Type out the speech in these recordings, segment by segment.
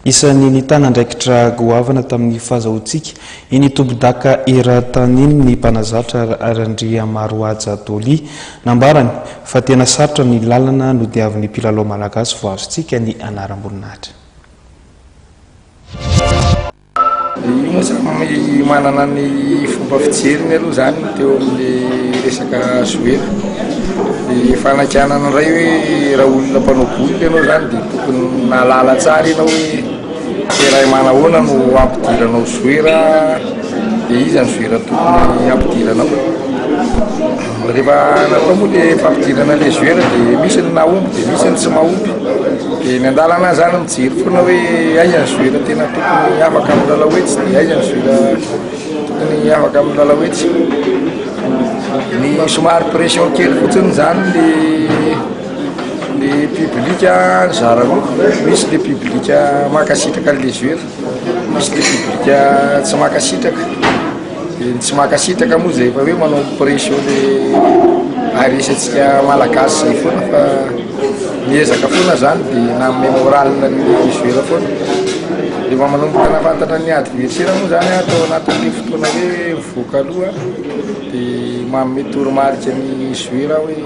isan'ny nitana ndraikitra goavana tamin'ny fahazahoantsika iny tobidaka erataniny ny mpanazatra arandria maroaja doly nambarany fa tena sarotra ny lalana no diavin'ny mpilalao malagasy vo azontsika ny anaram-boninahitra. Manana ny fomba fijeriny aloha zany teo amin'ny resaka zoera di fanakanana ray hoe raha olona mpanao boly ianao zany dia tokony nalala tsara ianao hoe teraha manahoana no ampidiranao zoera dia izy ny zoera tokony ampidiranao. Rehefa natao moa dia fampidirana le zoera dia misy ny nahomby dia misy ny tsy mahomby dia ny andalana zany mijery foana hoe aiza ny zoera tena tokony afaka amin'ny lalaoetsy dia aiza ny zoera tokony afaka amin'ny lalaoetsy. Ny somary pression kely fotsiny zany le publika zara roa, misy le publika makasitraka le zoera, misy le publika tsy makasitraka. Tsy makasitraka moa zay efa hoe manao pression le aresantsika malagasy zay foana fa miezaka foana zany dia nanome moralina ny zoera foana. Rehefa manomboka nafantatra ny adversaire moa zany atao anatin'le fotoana hoe mivoaka aloha dia manome toromarika ny zoera hoe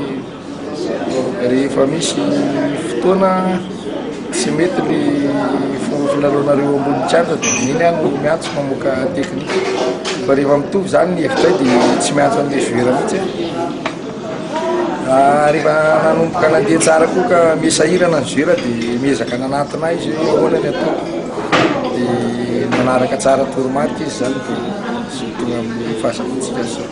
rehefa misy fotoana tsy mety le filalaonareo ambony kianja dia iny any no miantso mamoaka teknika. Fa rehefa mitovy zany ny hevitray dia tsy miantso an'le zoera mihitsy. Rehefa nanomboka nandeha tsara koa ka misahirana ny zoera dia miezaka nanantona izy hoe ahoana ny atao dia manaraka tsara toromarika izy zany dia tonga amin'ny fahasafantsika zao.